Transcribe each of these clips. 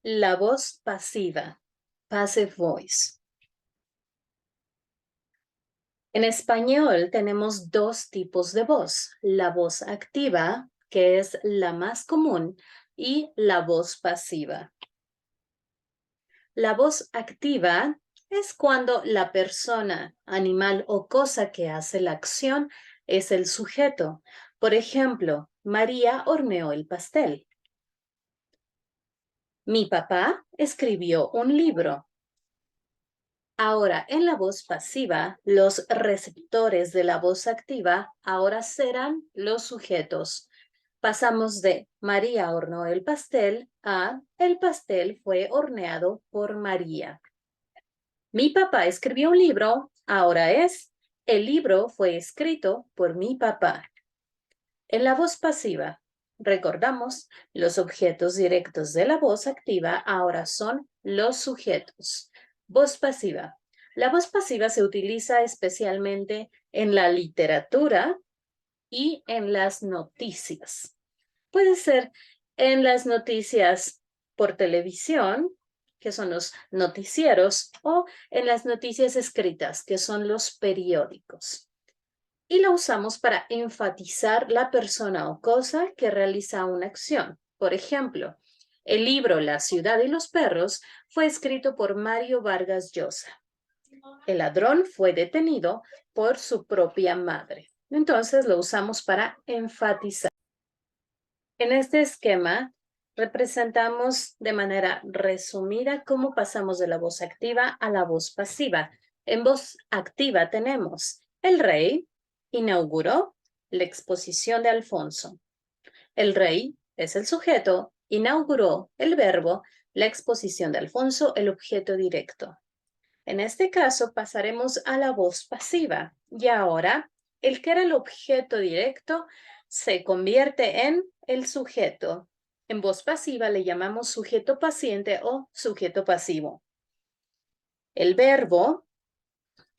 La voz pasiva, passive voice. En español tenemos dos tipos de voz, la voz activa, que es la más común, y la voz pasiva. La voz activa es cuando la persona, animal o cosa que hace la acción es el sujeto. Por ejemplo, María horneó el pastel. Mi papá escribió un libro. Ahora, en la voz pasiva, los receptores de la voz activa ahora serán los sujetos. Pasamos de María horneó el pastel a el pastel fue horneado por María. Mi papá escribió un libro, ahora es el libro fue escrito por mi papá. En la voz pasiva, recordamos, los objetos directos de la voz activa ahora son los sujetos. Voz pasiva. La voz pasiva se utiliza especialmente en la literatura y en las noticias. Puede ser en las noticias por televisión, que son los noticieros, o en las noticias escritas, que son los periódicos. Y la usamos para enfatizar la persona o cosa que realiza una acción. Por ejemplo, el libro La ciudad y los perros fue escrito por Mario Vargas Llosa. El ladrón fue detenido por su propia madre. Entonces lo usamos para enfatizar. En este esquema representamos de manera resumida cómo pasamos de la voz activa a la voz pasiva. En voz activa tenemos el rey inauguró la exposición de Alfonso. El rey es el sujeto, inauguró el verbo, la exposición de Alfonso, el objeto directo. En este caso pasaremos a la voz pasiva y ahora el que era el objeto directo se convierte en el sujeto. En voz pasiva le llamamos sujeto paciente o sujeto pasivo. El verbo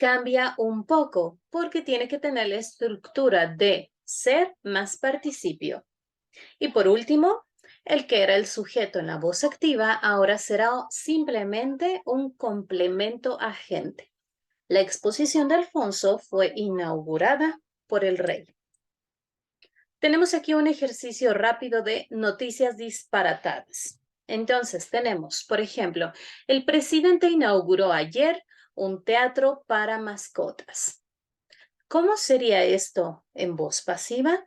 cambia un poco porque tiene que tener la estructura de ser más participio. Y por último, el que era el sujeto en la voz activa ahora será simplemente un complemento agente. La exposición de Alfonso fue inaugurada por el rey. Tenemos aquí un ejercicio rápido de noticias disparatadas. Entonces tenemos, por ejemplo, el presidente inauguró ayer un teatro para mascotas. ¿Cómo sería esto en voz pasiva?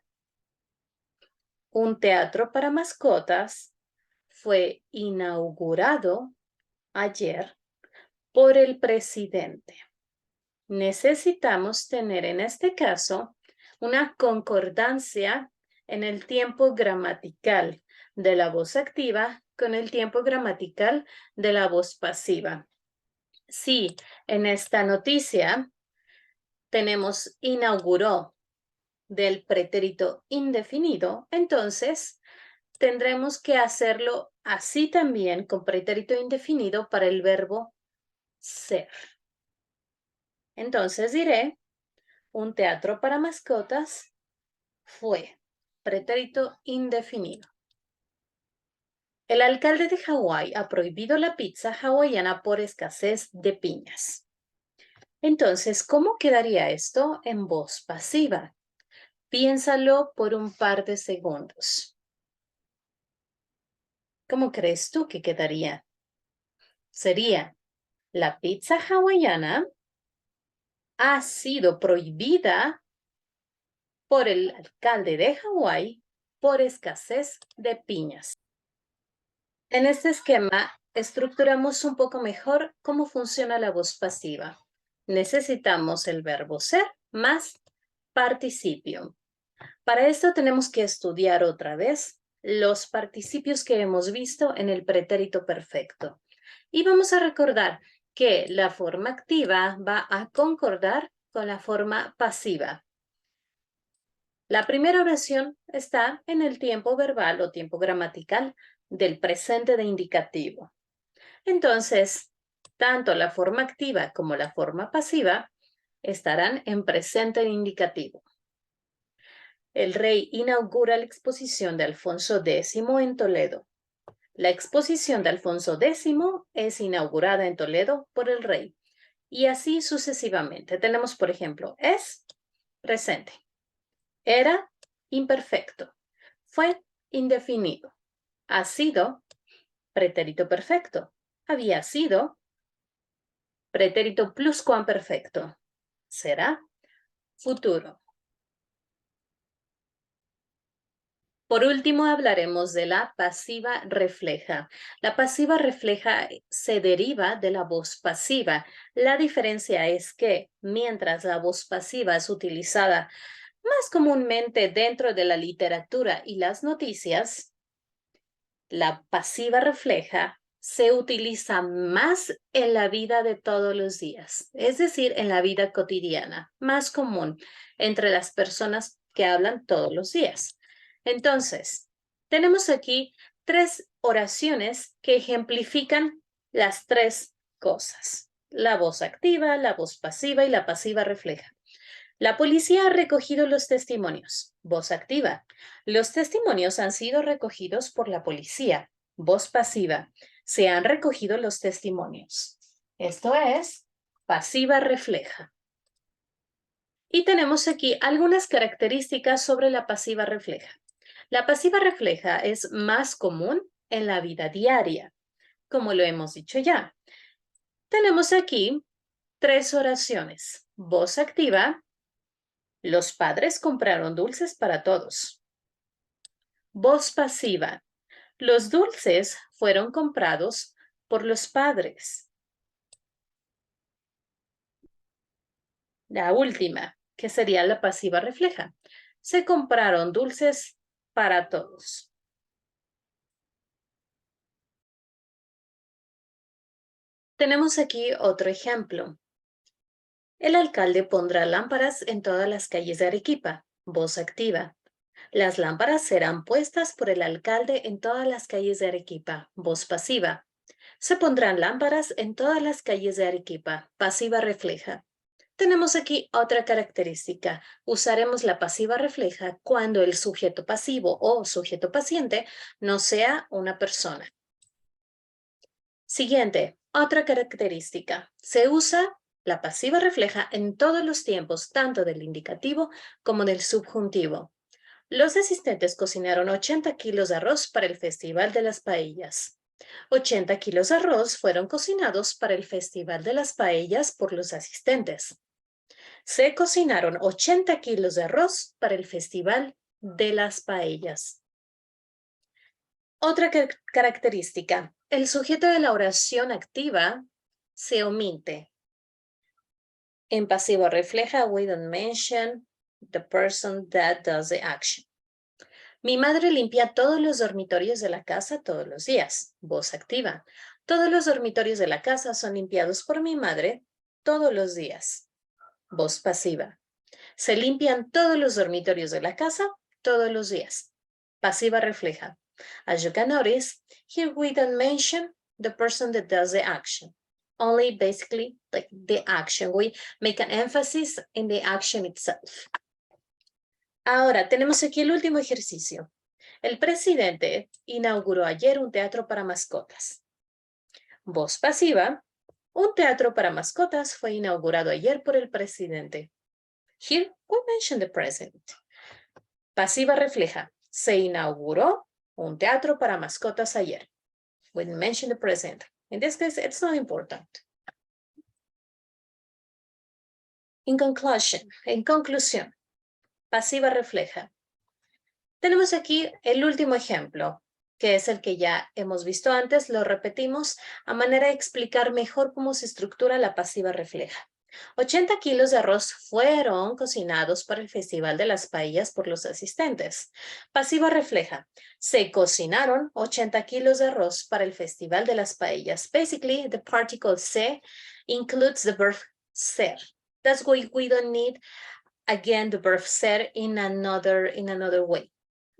Un teatro para mascotas fue inaugurado ayer por el presidente. Necesitamos tener en este caso una concordancia en el tiempo gramatical de la voz activa con el tiempo gramatical de la voz pasiva. Si en esta noticia tenemos inauguró del pretérito indefinido, entonces tendremos que hacerlo así también con pretérito indefinido para el verbo ser. Entonces diré, un teatro para mascotas fue pretérito indefinido. El alcalde de Hawái ha prohibido la pizza hawaiana por escasez de piñas. Entonces, ¿cómo quedaría esto en voz pasiva? Piénsalo por un par de segundos. ¿Cómo crees tú que quedaría? Sería, la pizza hawaiana ha sido prohibida por el alcalde de Hawái por escasez de piñas. En este esquema, estructuramos un poco mejor cómo funciona la voz pasiva. Necesitamos el verbo ser más participio. Para esto tenemos que estudiar otra vez los participios que hemos visto en el pretérito perfecto. Y vamos a recordar que la forma activa va a concordar con la forma pasiva. La primera oración está en el tiempo verbal o tiempo gramatical del presente de indicativo. Entonces, tanto la forma activa como la forma pasiva estarán en presente de indicativo. El rey inaugura la exposición de Alfonso X en Toledo. La exposición de Alfonso X es inaugurada en Toledo por el rey. Y así sucesivamente. Tenemos, por ejemplo, es presente. Era imperfecto. Fue indefinido. Ha sido pretérito perfecto. Había sido pretérito pluscuamperfecto. Será futuro. Por último, hablaremos de la pasiva refleja. La pasiva refleja se deriva de la voz pasiva. La diferencia es que, mientras la voz pasiva es utilizada más comúnmente dentro de la literatura y las noticias, la pasiva refleja se utiliza más en la vida de todos los días, es decir, en la vida cotidiana, más común entre las personas que hablan todos los días. Entonces, tenemos aquí 3 oraciones que ejemplifican las 3 cosas: la voz activa, la voz pasiva y la pasiva refleja. La policía ha recogido los testimonios. Voz activa. Los testimonios han sido recogidos por la policía. Voz pasiva. Se han recogido los testimonios. Esto es pasiva refleja. Y tenemos aquí algunas características sobre la pasiva refleja. La pasiva refleja es más común en la vida diaria, como lo hemos dicho ya. Tenemos aquí 3 oraciones. Voz activa. Los padres compraron dulces para todos. Voz pasiva. Los dulces fueron comprados por los padres. La última, que sería la pasiva refleja. Se compraron dulces para todos. Tenemos aquí otro ejemplo. El alcalde pondrá lámparas en todas las calles de Arequipa. Voz activa. Las lámparas serán puestas por el alcalde en todas las calles de Arequipa. Voz pasiva. Se pondrán lámparas en todas las calles de Arequipa. Pasiva refleja. Tenemos aquí otra característica. Usaremos la pasiva refleja cuando el sujeto pasivo o sujeto paciente no sea una persona. Siguiente, otra característica. Se usa la pasiva refleja en todos los tiempos, tanto del indicativo como del subjuntivo. Los asistentes cocinaron 80 kilos de arroz para el Festival de las Paellas. 80 kilos de arroz fueron cocinados para el Festival de las Paellas por los asistentes. Se cocinaron 80 kilos de arroz para el Festival de las Paellas. Otra característica, el sujeto de la oración activa se omite. En pasivo refleja, we don't mention the person that does the action. Mi madre limpia todos los dormitorios de la casa todos los días. Voz activa. Todos los dormitorios de la casa son limpiados por mi madre todos los días. Voz pasiva. Se limpian todos los dormitorios de la casa todos los días. Pasiva refleja. As you can notice, here we don't mention the person that does the action. Only basically like the action. We make an emphasis in the action itself. Ahora, tenemos aquí el último ejercicio. El presidente inauguró ayer un teatro para mascotas. Voz pasiva. Un teatro para mascotas fue inaugurado ayer por el presidente. Here we mention the president. Pasiva refleja. Se inauguró un teatro para mascotas ayer. We mention the president. In this case, it's not important. In conclusion, en conclusión, pasiva refleja. Tenemos aquí el último ejemplo, que es el que ya hemos visto antes, lo repetimos a manera de explicar mejor cómo se estructura la pasiva refleja. 80 kilos de arroz fueron cocinados para el Festival de las Paellas por los asistentes. Pasiva refleja. Se cocinaron 80 kilos de arroz para el Festival de las Paellas. Basically, the particle se includes the verb ser. That's why we don't need, again, the verb ser in another way.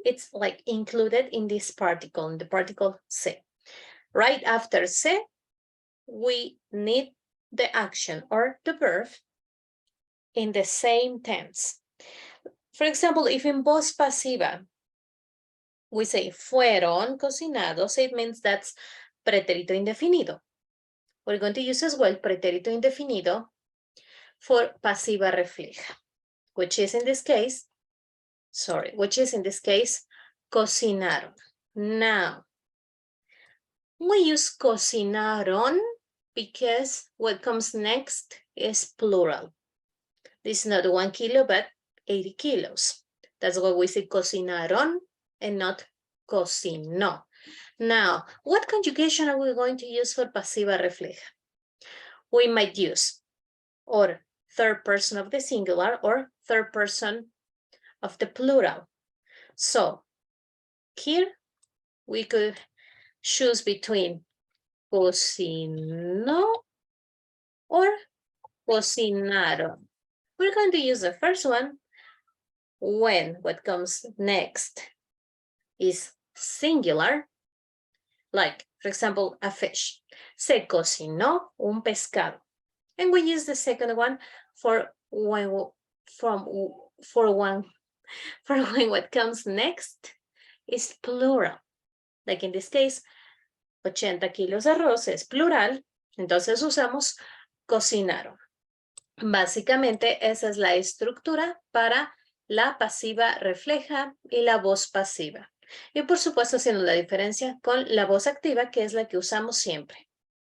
It's like included in this particle, in the particle se. Right after se, we need the action or the verb in the same tense. For example, if in voz pasiva, we say fueron cocinados, it means that's pretérito indefinido. We're going to use as well pretérito indefinido for pasiva refleja, which is in this case, cocinaron. Now, we use cocinaron because what comes next is plural. This is not 1 kilo, but 80 kilos. That's why we say cocinaron and not cocinó. Now, what conjugation are we going to use for pasiva refleja? We might use or third person of the singular or third person of the plural. So here we could choose between cocinó or cocinaron. We're going to use the first one when what comes next is singular, like, for example, a fish. Se cocinó un pescado. And we use the second one for when what comes next is plural. Like in this case, 80 kilos de arroz es plural, entonces usamos cocinaron. Básicamente esa es la estructura para la pasiva refleja y la voz pasiva. Y por supuesto haciendo la diferencia con la voz activa, que es la que usamos siempre.